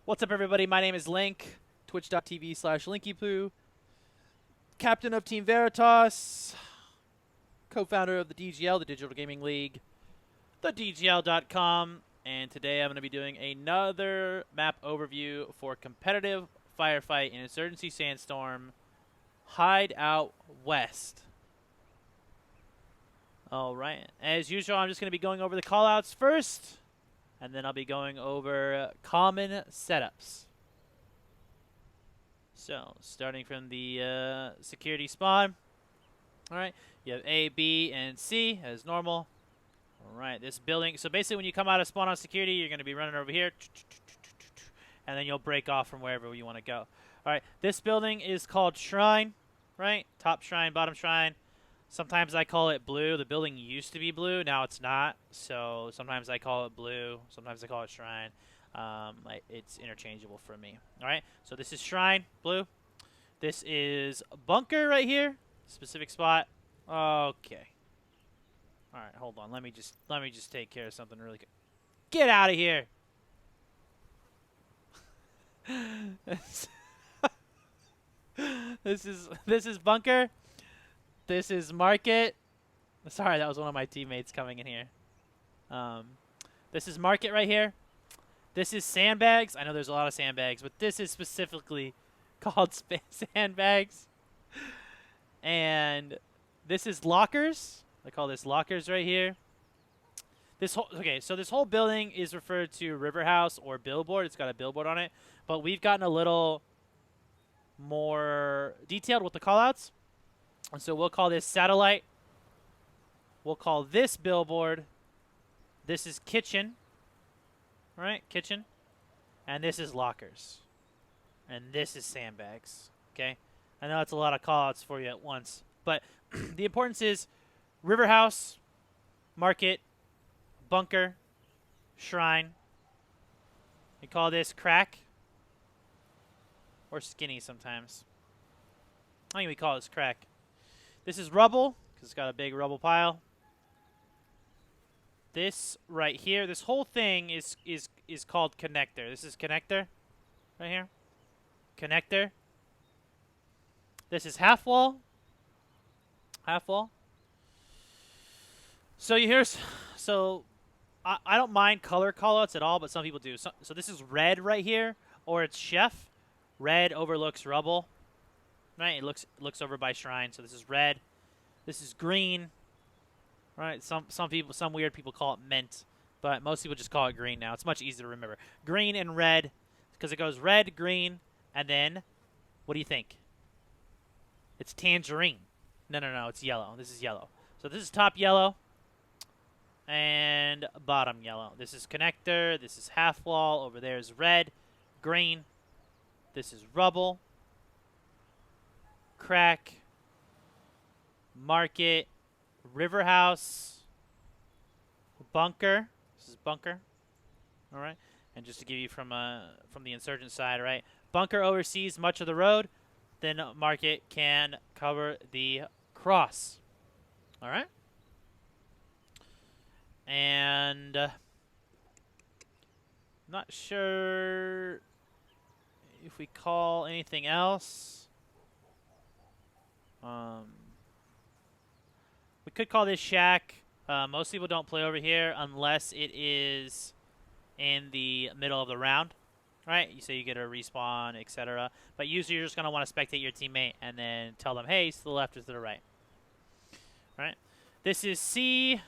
What's up, everybody? My name is Link, twitch.tv/Linkypoo, captain of Team Veritas, co-founder of the DGL, the Digital Gaming League, thedgl.com, and today I'm going to be doing another map overview for competitive Firefight in Insurgency Sandstorm Hideout West. Alright, as usual, I'm just going to be going over the callouts first, and then I'll be going over common setups. So, starting from the security spawn. Alright, you have A, B, and C as normal. Alright, this building. So basically when you come out of spawn on security, you're going to be running over here. And then you'll break off from wherever you want to go. Alright, this building is called Shrine. Right? Top shrine, bottom shrine. Sometimes I call it blue. The building used to be blue. Now it's not. So sometimes I call it blue. Sometimes I call it shrine. It's interchangeable for me. All right. So this is shrine, blue. This is bunker right here. Specific spot. Okay. All right. Hold on. Let me just take care of something really good. Get out of here. This is bunker. This is market. Sorry, that was one of my teammates coming in here. This is market right here. This is sandbags. I know there's a lot of sandbags, but this is specifically called sandbags. And this is lockers. I call this lockers right here. So this whole building is referred to River House or billboard. It's got a billboard on it, but we've gotten a little more detailed with the callouts. And so we'll call this satellite. We'll call this billboard. This is kitchen. All right, kitchen. And this is lockers. And this is sandbags. Okay? I know it's a lot of callouts for you at once. But the importance is river house, market, bunker, shrine. We call this crack. Or skinny sometimes. I think we call this crack. This is rubble, because it's got a big rubble pile. This right here, this whole thing is called connector. This is connector, right here. Connector. This is half wall. Half wall. So I don't mind color callouts at all, but some people do. So this is red right here, or it's chef. Red overlooks rubble. Right, it looks over by shrine. So this is red. This is green. Right, some weird people call it mint, but most people just call it green now. It's much easier to remember. Green and red, because it goes red, green, and then what do you think? It's tangerine. No, it's yellow. This is yellow. So this is top yellow and bottom yellow. This is connector. This is half wall. Over there is red, green. This is rubble. Crack, market, river house, bunker. This is bunker. All right, and just to give you from the insurgent side, right? Bunker oversees much of the road. Then market can cover the cross. All right, and not sure if we call anything else. We could call this shack. Most people don't play over here unless it is in the middle of the round, right? So you get a respawn, etc. But usually you're just going to want to spectate your teammate and then tell them, hey, to the left or to the right. All right. This is C.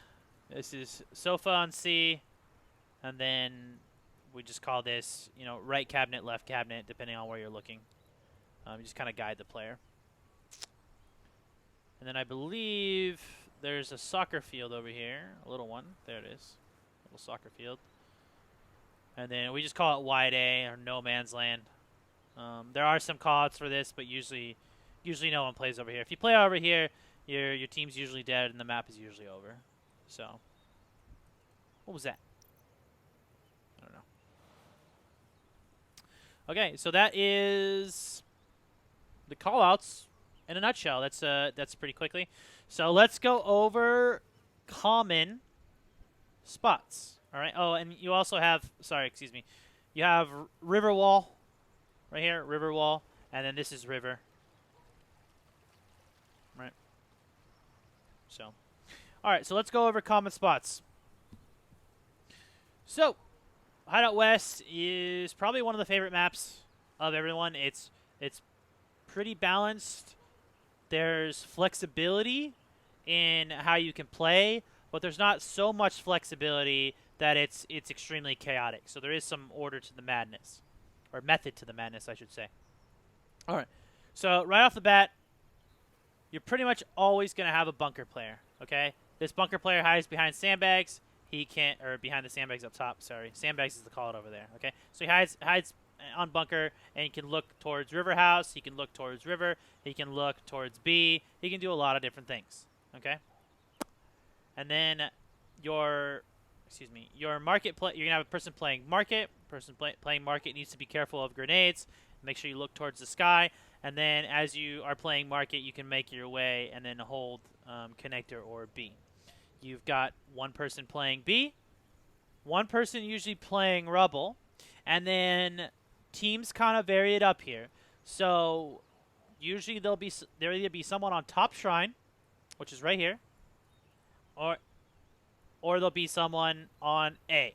This is sofa on C. And then we just call this, right cabinet, left cabinet, depending on where you're looking. You just kind of guide the player. And then I believe there's a soccer field over here. A little one. There it is. A little soccer field. And then we just call it wide A or no man's land. There are some callouts for this, but usually no one plays over here. If you play over here, your team's usually dead and the map is usually over. So, what was that? I don't know. Okay, so that is the callouts. In a nutshell, that's pretty quickly. So let's go over common spots. All right. Oh, and you also have, sorry, excuse me. You have river wall right here, river wall, and then this is river. Right. So, all right. So let's go over common spots. So, Hideout West is probably one of the favorite maps of everyone. It's pretty balanced. There's flexibility in how you can play, but there's not so much flexibility that it's extremely chaotic. So there is some order to the madness, or method to the madness, I should say. All right. So right off the bat, you're pretty much always going to have a bunker player, okay? This bunker player hides behind sandbags. He can't, or behind the sandbags up top, sorry. Sandbags is the call it over there, okay? So he hides on bunker, and he can look towards river house. He can look towards river. He can look towards B. He can do a lot of different things, okay? And then your market you're going to have a person playing market. Person playing market needs to be careful of grenades. Make sure you look towards the sky. And then as you are playing market, you can make your way and then hold connector or B. You've got one person playing B, one person usually playing rubble, and then teams kind of vary it up here. So usually there'll either be someone on top shrine, which is right here, or there'll be someone on A,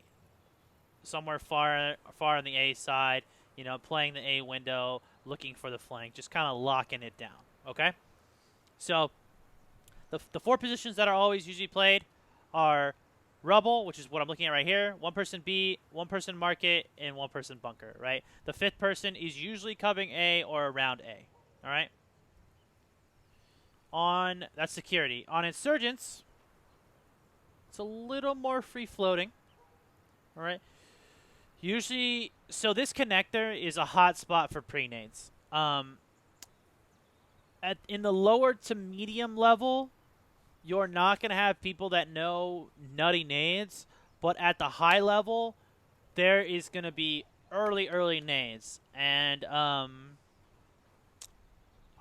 somewhere far on the A side, you know, playing the A window, looking for the flank, just kind of locking it down, okay? So the four positions that are always usually played are rubble, which is what I'm looking at right here, one person B, one person market, and one person bunker, right? The fifth person is usually covering A or around A, all right? That's security. On insurgents, it's a little more free-floating, all right? Usually, so this connector is a hot spot for pre-nades. In the lower to medium level, you're not going to have people that know nutty nades, but at the high level, there is going to be early nades, and I'll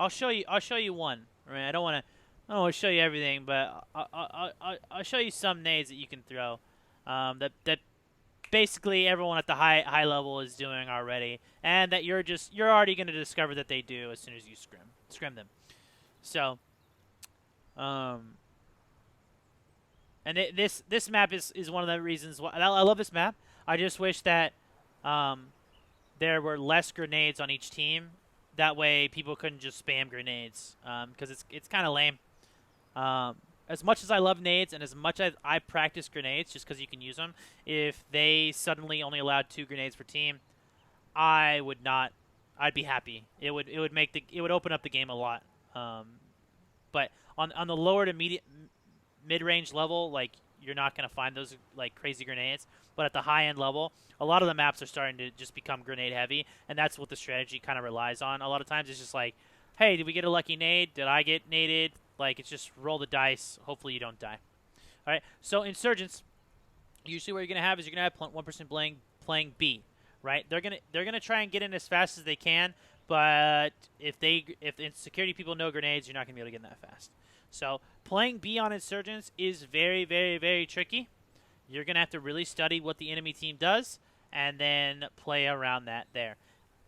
show you one. Right? I don't want to show you everything, but I'll show you some nades that you can throw. That basically everyone at the high level is doing already, and that you're already going to discover that they do as soon as you scrim them. So, and this map is one of the reasons why I love this map. I just wish that there were less grenades on each team. That way, people couldn't just spam grenades, because it's kind of lame. As much as I love nades and as much as I practice grenades, just because you can use them, if they suddenly only allowed 2 grenades per team, I would not. I'd be happy. It would open up the game a lot. But on the lower to mid-range level, like, you're not going to find those like crazy grenades. But at the high-end level, a lot of the maps are starting to just become grenade-heavy, and that's what the strategy kind of relies on. A lot of times it's just like, hey, did we get a lucky nade? Did I get naded? Like, it's just roll the dice. Hopefully you don't die. All right, so Insurgents, usually what you're going to have is you're going to have one person playing B, right? They're gonna try and get in as fast as they can, but if security people know grenades, you're not going to be able to get in that fast. So playing B on Insurgents is very, very, very tricky. You're going to have to really study what the enemy team does and then play around that there.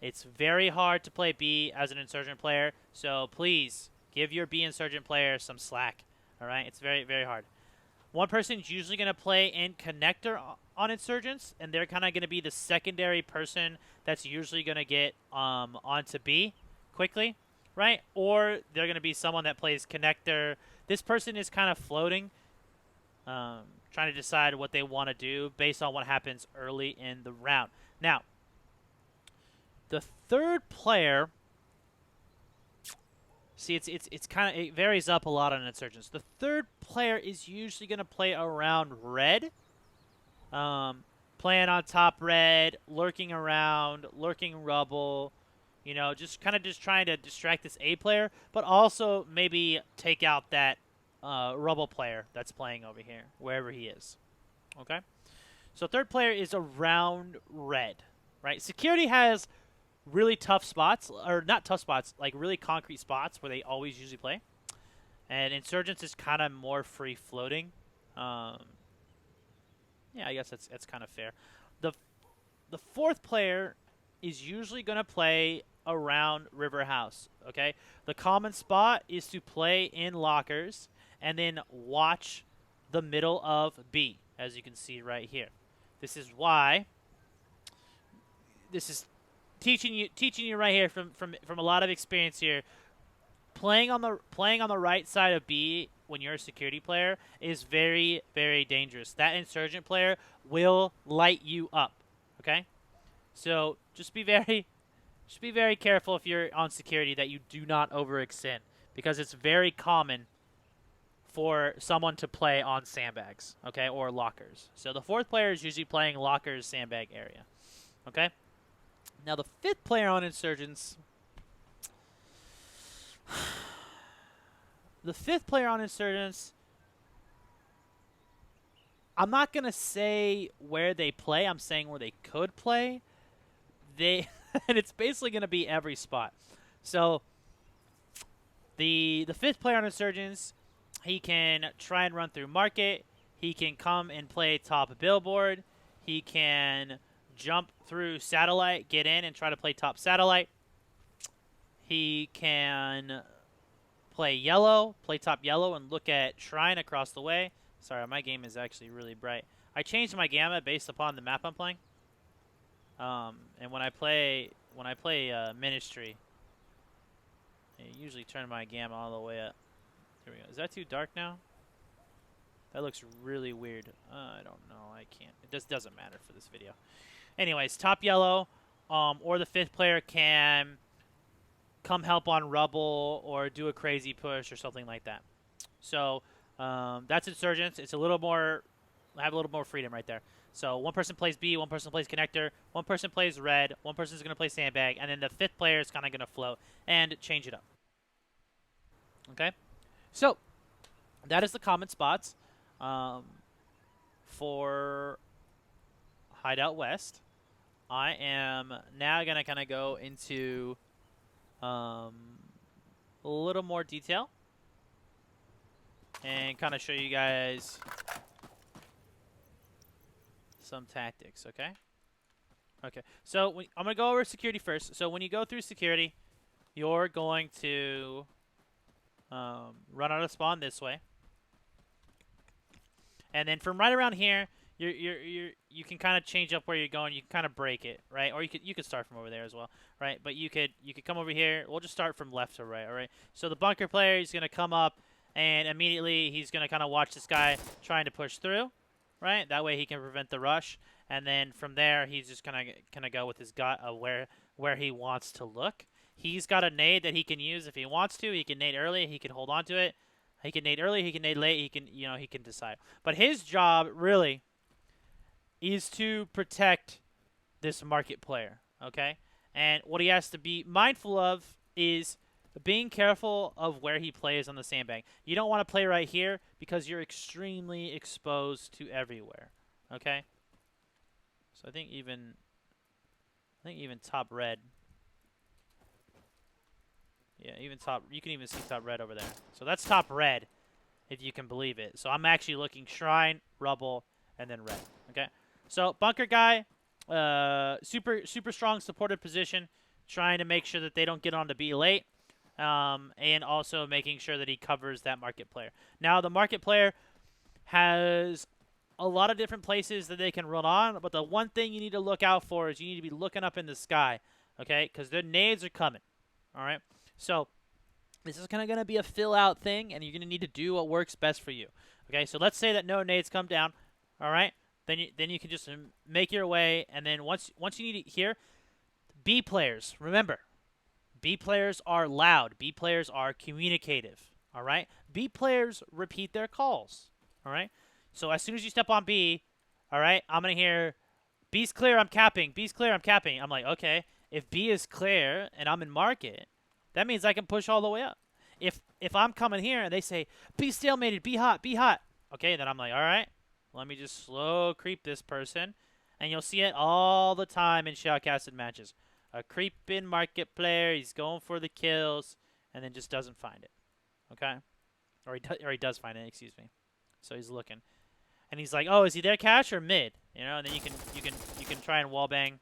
It's very hard to play B as an Insurgent player, so please give your B Insurgent player some slack. All right? It's very, very hard. One person's usually going to play in connector on Insurgents, and they're kind of going to be the secondary person that's usually going to get onto B quickly, right? Or they're going to be someone that plays connector. This person is kind of floating, trying to decide what they want to do based on what happens early in the round. Now, the third player, see, it varies up a lot on Insurgents. The third player is usually going to play around red, playing on top red, lurking around, lurking rubble, you know, just trying to distract this A player, but also maybe take out that rubble player that's playing over here, wherever he is. Okay? So third player is around red, right? Security has really tough spots, or not tough spots, like really concrete spots where they always usually play. And Insurgents is kind of more free-floating. Yeah, I guess that's kind of fair. The the fourth player is usually going to play around River House, okay? The common spot is to play in lockers and then watch the middle of B, as you can see right here. This is why this is teaching you right here from a lot of experience here. Playing on the right side of B when you're a security player is very, very dangerous. That insurgent player will light you up, okay? So just be very careful if you're on security that you do not overextend, because it's very common for someone to play on sandbags, okay, or lockers. So the fourth player is usually playing lockers, sandbag area, okay? Now the fifth player on Insurgents, I'm not going to say where they play. I'm saying where they could play. And it's basically going to be every spot. So the fifth player on Insurgents, he can try and run through market. He can come and play top billboard. He can jump through satellite, get in and try to play top satellite. He can play top yellow and look at shrine across the way. Sorry, my game is actually really bright. I changed my gamma based upon the map I'm playing. And when I play Ministry, I usually turn my gamma all the way up. Here we go. Is that too dark now? That looks really weird. I don't know. I can't. It just doesn't matter for this video. Anyways, top yellow, or the fifth player can come help on rubble or do a crazy push or something like that. So that's Insurgents. It's a little more, have a little more freedom right there. So one person plays B, one person plays connector, one person plays red, one person is going to play sandbag, and then the fifth player is kind of going to float and change it up. Okay? So that is the common spots for Hideout West. I am now going to kind of go into a little more detail and kind of show you guys some tactics, okay? Okay, so I'm going to go over security first. So when you go through security, you're going to run out of spawn this way. And then from right around here, you can kind of change up where you're going. You can kind of break it, right? Or you could start from over there as well, right? But you could come over here. We'll just start from left to right, all right? So the bunker player is going to come up, and immediately he's going to kind of watch this guy trying to push through, right? That way he can prevent the rush. And then from there, he's just kind of go with his gut of where he wants to look. He's got a nade that he can use if he wants to. He can nade early. He can hold on to it. He can nade early. He can nade late. He can decide. But his job really is to protect this market player, okay? And what he has to be mindful of is being careful of where he plays on the sandbag. You don't want to play right here because you're extremely exposed to everywhere, okay? So I think even top red. Yeah, even top. You can even see top red over there. So that's top red, if you can believe it. So I'm actually looking shrine, rubble, and then red. Okay. So bunker guy, super strong supported position, trying to make sure that they don't get on to B late, and also making sure that he covers that market player. Now the market player has a lot of different places that they can run on, but the one thing you need to look out for is you need to be looking up in the sky, okay? Because their nades are coming. All right. So this is kind of going to be a fill-out thing, and you're going to need to do what works best for you. Okay, so let's say that no nades come down, all right? Then you can just make your way, and then once you need it here, B players, remember, B players are loud. B players are communicative, all right? B players repeat their calls, all right? So as soon as you step on B, all right, I'm going to hear, B's clear, I'm capping. B's clear, I'm capping. I'm like, okay, if B is clear and I'm in market, that means I can push all the way up. If I'm coming here and they say, B stalemated, B hot, okay, then I'm like, all right, let me just slow creep this person. And you'll see it all the time in shoutcasted matches. A creeping market player, he's going for the kills, and then just doesn't find it, okay? Or he does find it, excuse me. So he's looking. And he's like, oh, is he there cash or mid? You know, and then you can try and wallbang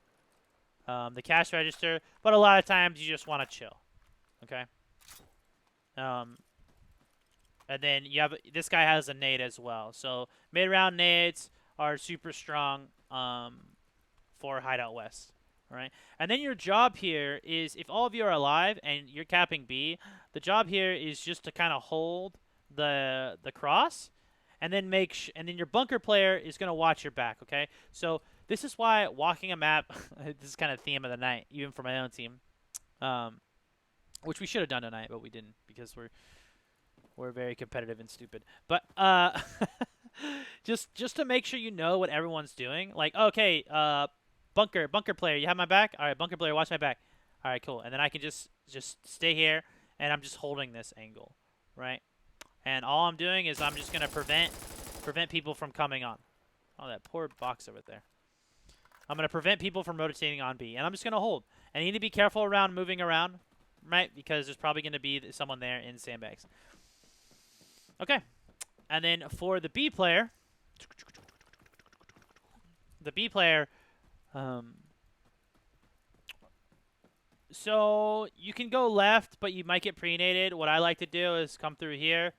the cash register, but a lot of times you just want to chill. Okay. And then you have this guy has a nade as well. So mid-round nades are super strong for Hideout West. All right. And then your job here is, if all of you are alive and you're capping B, the job here is just to kind of hold the cross, and then and then your bunker player is going to watch your back. Okay. So this is why walking a map, this is kind of theme of the night, even for my own team, which we should have done tonight, but we didn't because we're very competitive and stupid. But just to make sure you know what everyone's doing. Like, okay, bunker player, you have my back? All right, bunker player, watch my back. All right, cool. And then I can just stay here, and I'm just holding this angle, right? And all I'm doing is I'm just going to prevent people from coming on. Oh, that poor box over there. I'm going to prevent people from rotating on B, and I'm just going to hold. And you need to be careful around moving around, right? Because there's probably going to be someone there in sandbags. Okay. And then for the B player, so you can go left, but you might get pre-nated. What I like to do is come through here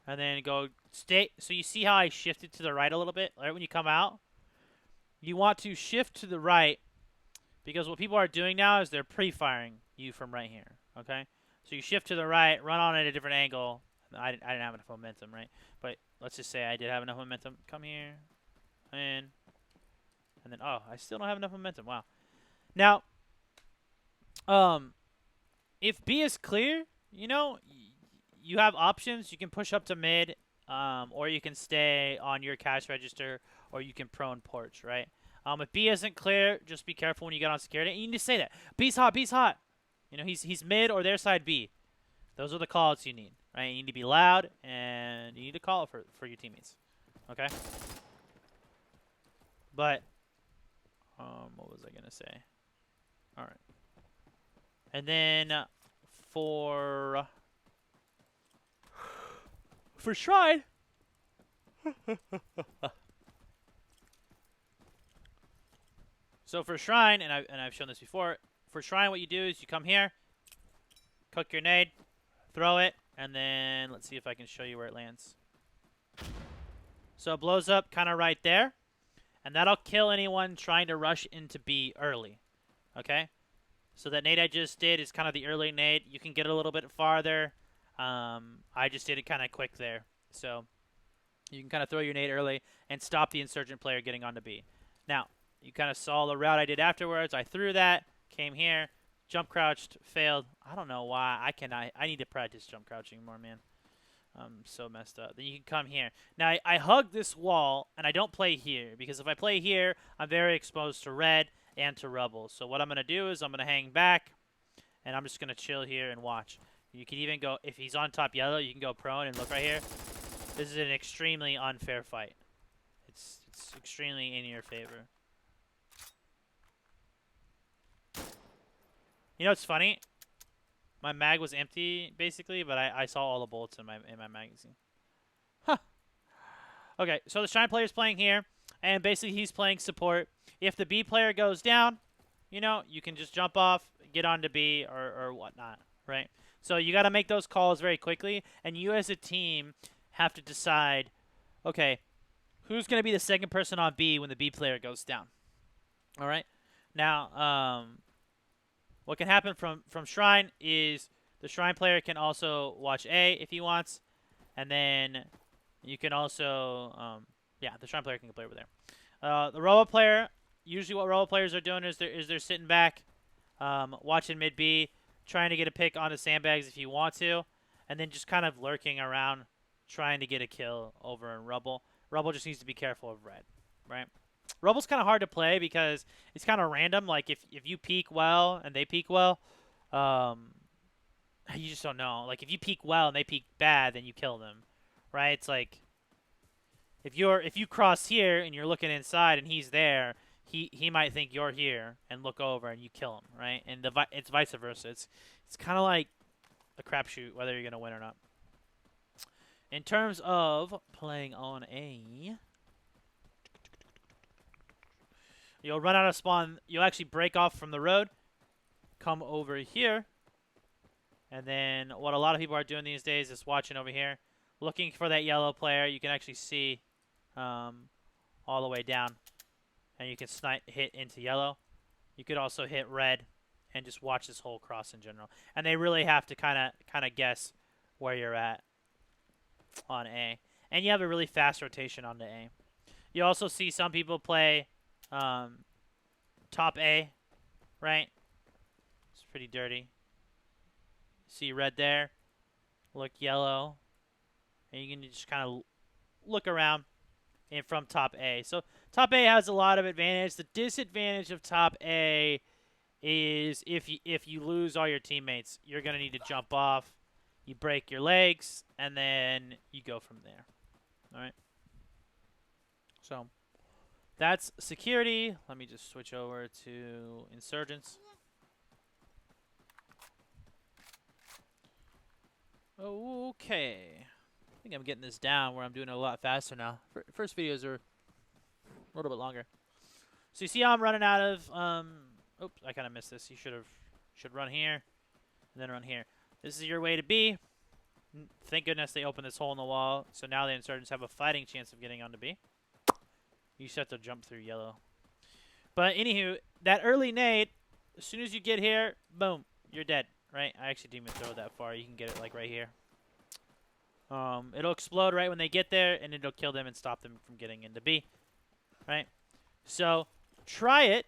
and then go stay. So you see how I shifted to the right a little bit, right? When you come out, you want to shift to the right because what people are doing now is they're pre-firing you from right here, okay? So you shift to the right, run on at a different angle. I didn't have enough momentum, right? But let's just say I did have enough momentum. Come here, and then, oh, I still don't have enough momentum. Wow. Now, if B is clear, you know, you have options. You can push up to mid, or you can stay on your cash register, or you can prone porch, right? If B isn't clear, just be careful when you get on security. And you need to say that. B's hot, B's hot. You know, he's mid or their side B. Those are the calls you need, right? You need to be loud, and you need to call it for your teammates, okay? But, what was I going to say? All right. And then for Shrine, so for Shrine, and I've shown this before, for Shrine what you do is you come here, cook your nade, throw it, and then let's see if I can show you where it lands. So it blows up kind of right there, and that'll kill anyone trying to rush into B early, okay? So that nade I just did is kind of the early nade. You can get a little bit farther. I just did it kind of quick there. So you can kind of throw your nade early and stop the Insurgent player getting onto B. Now, you kind of saw the route I did afterwards. I threw that, came here, jump crouched, failed. I don't know why. I need to practice jump crouching more, man. I'm so messed up. Then you can come here. Now, I hug this wall, and I don't play here. Because if I play here, I'm very exposed to red and to rubble. So what I'm going to do is I'm going to hang back, and I'm just going to chill here and watch. You can even go, if he's on top yellow, you can go prone and look right here. This is an extremely unfair fight. It's extremely in your favor. You know what's funny? My mag was empty, basically, but I saw all the bullets in my magazine. Huh. Okay, so the Shrine player is playing here, and basically he's playing support. If the B player goes down, you know, you can just jump off, get onto B or whatnot, right? So you got to make those calls very quickly, and you as a team have to decide, okay, who's going to be the second person on B when the B player goes down? All right? Now, what can happen from Shrine is the Shrine player can also watch A if he wants, and then you can also, yeah, the Shrine player can play over there. The Robo player, usually what Robo players are doing is they're sitting back, watching mid B, trying to get a pick onto sandbags if you want to, and then just kind of lurking around, trying to get a kill over in Rubble. Rubble just needs to be careful of red, right? Rubble's kind of hard to play because it's kind of random. Like, if you peek well and they peek well, you just don't know. Like, if you peek well and they peek bad, then you kill them, right? It's like, if you cross here and you're looking inside and he's there, he might think you're here and look over and you kill him, right? And it's vice versa. It's kind of like a crapshoot whether you're going to win or not. In terms of playing on A, You'll run out of spawn. You'll actually break off from the road, come over here, and then what a lot of people are doing these days is watching over here, looking for that yellow player. You can actually see all the way down, and you can hit into yellow. You could also hit red and just watch this whole cross in general. And they really have to kind of guess where you're at on A. And you have a really fast rotation on the A. You also see some people play top A, right? It's pretty dirty. See red there, look yellow, and you can just kind of look around and from top A. So top A has a lot of advantage. The disadvantage of top A is if you lose all your teammates, you're going to need to jump off. You break your legs, and then you go from there. All right? So that's security. Let me just switch over to Insurgents. Okay. I think I'm getting this down where I'm doing it a lot faster now. First videos are a little bit longer. So you see how I'm running out of... oops, I kind of missed this. You should run here and then run here. This is your way to B. Thank goodness they opened this hole in the wall. So now the Insurgents have a fighting chance of getting onto B. You just have to jump through yellow. But anywho, that early nade, as soon as you get here, boom, you're dead. Right? I actually didn't even throw it that far. You can get it like right here. It'll explode right when they get there, and it'll kill them and stop them from getting into B. Right? So try it.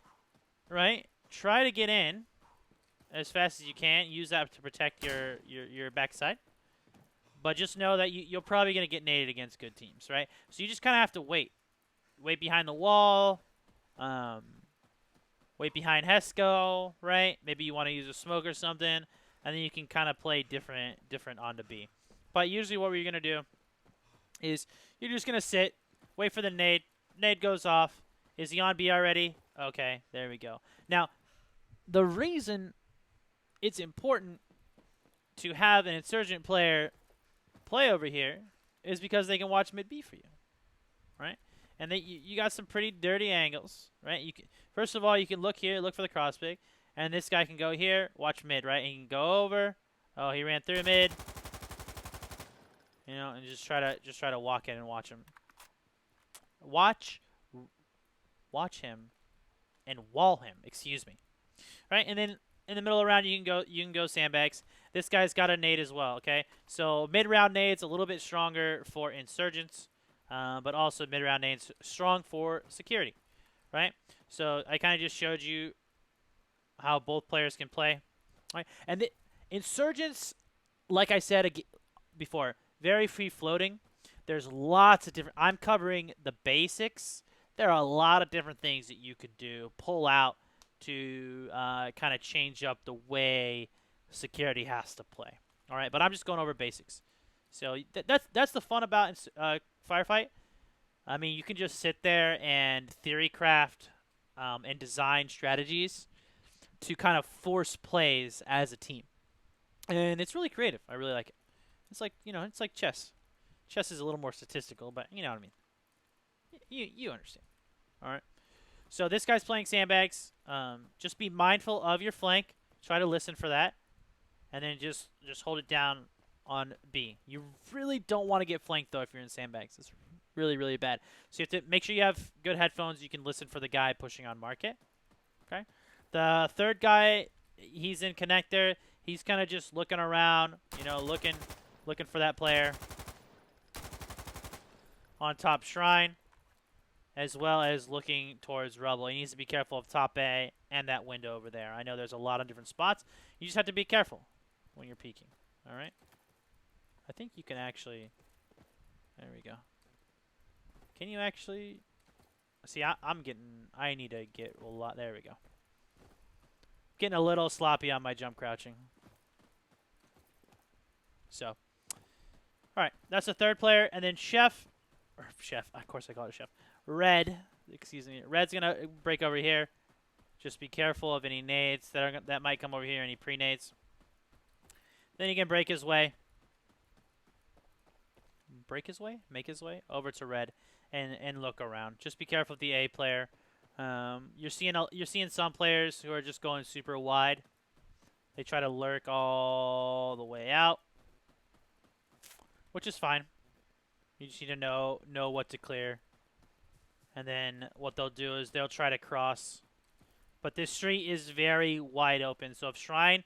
Right? Try to get in as fast as you can. Use that to protect your backside. But just know that you're probably going to get naded against good teams. Right? So you just kind of have to wait. Wait behind the wall. Wait behind Hesco, right? Maybe you want to use a smoke or something, and then you can kind of play different onto B. But usually what you're going to do is you're just going to sit, wait for the nade. Nade goes off. Is he on B already? Okay, there we go. Now, the reason it's important to have an Insurgent player play over here is because they can watch mid B for you, right? And you got some pretty dirty angles, right? You can, first of all, you can look here, look for the cross pick, and this guy can go here, watch mid, right? He can go over. Oh, he ran through mid. You know, and just try to walk in and watch him. Watch him, and wall him. Excuse me, right? And then in the middle of the round, you can go sandbags. This guy's got a nade as well. Okay, so mid round nade's a little bit stronger for Insurgents. But also mid-round nade's strong for security, right? So I kind of just showed you how both players can play, right? And the Insurgents, like I said before, very free-floating. There's lots of different... I'm covering the basics. There are a lot of different things that you could do, pull out to kind of change up the way security has to play, all right? But I'm just going over basics. So that's the fun about Firefight. I mean, you can just sit there and theory craft and design strategies to kind of force plays as a team. And it's really creative. I really like it. It's like, you know, it's like chess. Chess is a little more statistical, but you know what I mean. You understand. All right. So this guy's playing sandbags. Just be mindful of your flank. Try to listen for that. And then just hold it down on B. You really don't want to get flanked, though, if you're in sandbags. It's really, really bad. So you have to make sure you have good headphones. You can listen for the guy pushing on market. Okay. The third guy, he's in connector. He's kind of just looking around, you know, looking for that player on top shrine, as well as looking towards rubble. He needs to be careful of top A and that window over there. I know there's a lot of different spots. You just have to be careful when you're peeking. All right. I think you can actually... There we go. Can you actually... See, I need to get a lot... There we go. Getting a little sloppy on my jump crouching. So. Alright, that's the third player. And then Chef... Or Chef, of course I call it Chef. Red. Excuse me. Red's going to break over here. Just be careful of any nades that might come over here, any pre-nades. Then he can break his way. Make his way over to red and look around. Just be careful of the A player. You're seeing some players who are just going super wide. They try to lurk all the way out, which is fine. You just need to know what to clear. And then what they'll do is they'll try to cross. But this street is very wide open. So if Shrine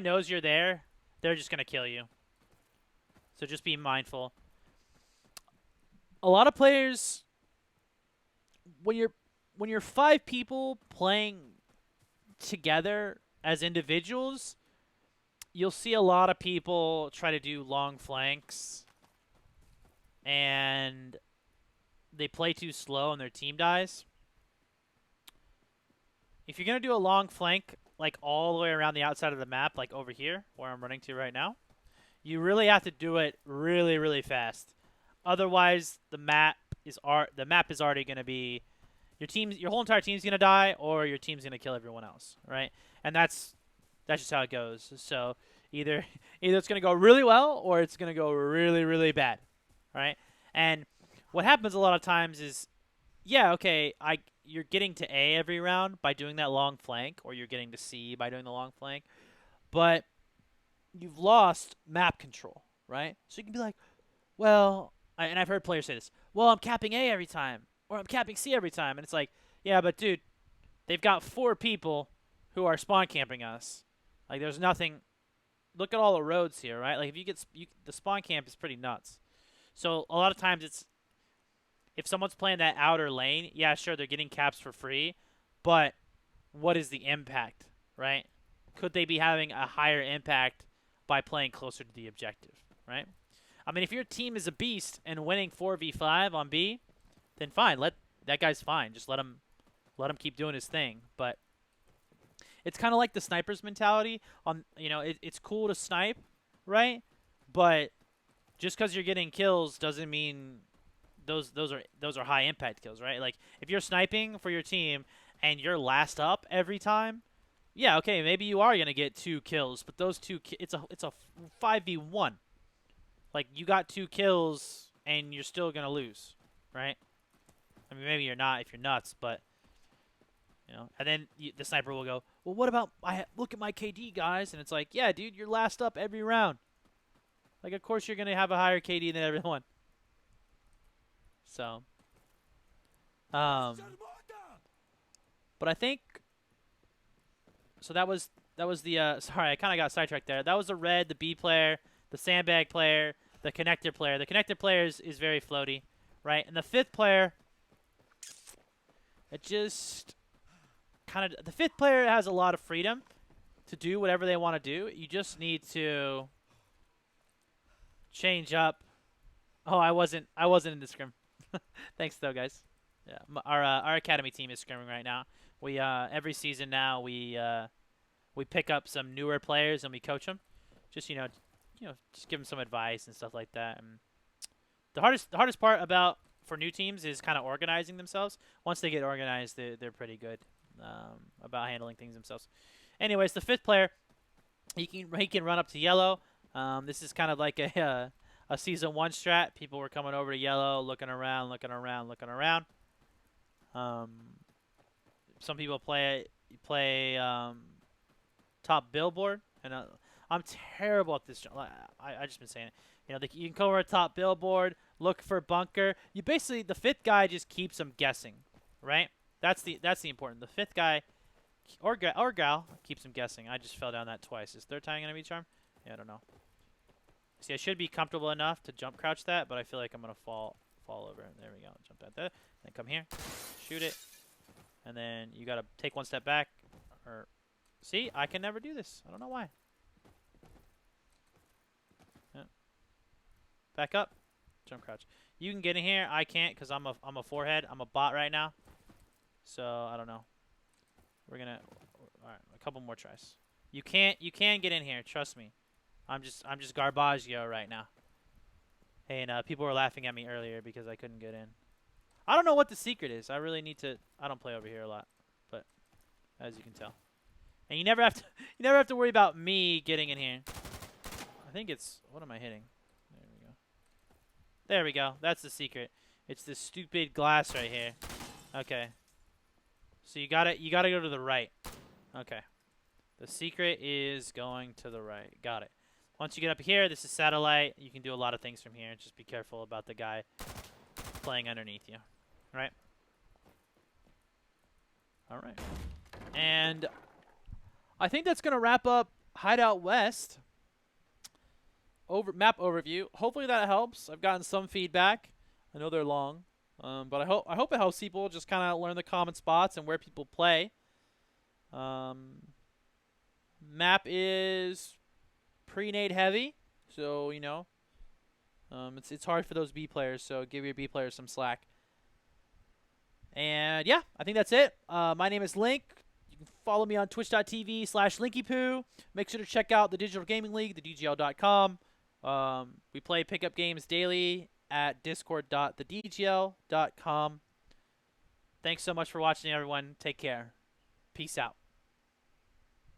knows you're there, they're just going to kill you. So just be mindful. A lot of players, when you're 5 people playing together as individuals, you'll see a lot of people try to do long flanks. And they play too slow and their team dies. If you're going to do a long flank, like all the way around the outside of the map, like over here, where I'm running to right now, you really have to do it really, really fast. Otherwise, the map is already going to be your whole entire team's going to die, or your team's going to kill everyone else, right? And that's just how it goes. So either it's going to go really well, or it's going to go really, really bad, right? And what happens a lot of times is, yeah, okay, you're getting to A every round by doing that long flank, or you're getting to C by doing the long flank, but you've lost map control, right? So you can be like, well, and I've heard players say this, well, I'm capping A every time, or I'm capping C every time, and it's like, yeah, but dude, they've got 4 people who are spawn camping us. Like, there's nothing. Look at all the roads here, right? Like, if the spawn camp is pretty nuts. So a lot of times if someone's playing that outer lane, yeah, sure, they're getting caps for free, but what is the impact, right? Could they be having a higher impact by playing closer to the objective, right? I mean, if your team is a beast and winning 4v5 on B, then fine. That guy's fine. Just let him keep doing his thing. But it's kind of like the sniper's mentality. It's cool to snipe, right? But just because you're getting kills doesn't mean those are high impact kills, right? Like, if you're sniping for your team and you're last up every time, yeah, okay, maybe you are gonna get 2 kills, but those 2 it's a 5v1. Like, you got 2 kills and you're still gonna lose, right? I mean, maybe you're not if you're nuts, but and then the sniper will go, well, what about look at my KD, guys? And it's like, yeah, dude, you're last up every round. Like, of course you're gonna have a higher KD than everyone. So, but I think, so that was the, sorry, I kind of got sidetracked there. That was the red, the B player, the sandbag player, the connector player. The connector player is very floaty, right? And the 5th player, it just kind of, the 5th player has a lot of freedom to do whatever they want to do. You just need to change up. Oh, I wasn't in the scrim. Thanks though, guys. Yeah, our academy team is scrimming right now. We every season now we pick up some newer players and we coach them. Just just give them some advice and stuff like that. And the hardest part for new teams is kind of organizing themselves. Once they get organized, they're pretty good about handling things themselves. Anyways, the 5th player, he can run up to yellow. This is kind of like a season 1 strat. People were coming over to yellow, looking around. Some people play top billboard, and I'm terrible at this. I just been saying it. You can go over top billboard, look for bunker. You basically, the 5th guy just keeps them guessing, right? That's the important. The 5th guy or gal keeps them guessing. I just fell down that twice. Is 3rd time gonna be charm? Yeah, I don't know. See, I should be comfortable enough to jump crouch that, but I feel like I'm going to fall over. There we go. Jump at that. Then come here. Shoot it. And then you got to take 1 step back. See, I can never do this. I don't know why. Yeah. Back up. Jump crouch. You can get in here. I can't because I'm a forehead. I'm a bot right now. So, I don't know. We're going to... All right, a couple more tries. You can get in here. Trust me. I'm just Garbaggio right now. Hey, and people were laughing at me earlier because I couldn't get in. I don't know what the secret is. I really need to. I don't play over here a lot, but as you can tell, and you never have to worry about me getting in here. I think it's, what am I hitting? There we go. There we go. That's the secret. It's this stupid glass right here. Okay. So you gotta go to the right. Okay. The secret is going to the right. Got it. Once you get up here, this is satellite. You can do a lot of things from here. Just be careful about the guy playing underneath you. Right? All right. And I think that's going to wrap up Hideout West map overview. Hopefully that helps. I've gotten some feedback. I know they're long, but I hope it helps people just kind of learn the common spots and where people play. Map is pre-nade heavy, so you know it's hard for those B players. So give your B players some slack. And yeah, I think that's it. My name is Link. You can follow me on twitch.tv/Linkypoo. Make sure to check out the Digital Gaming League, thedgl.com. We play pickup games daily at discord.thedgl.com. Thanks so much for watching, everyone. Take care. Peace out.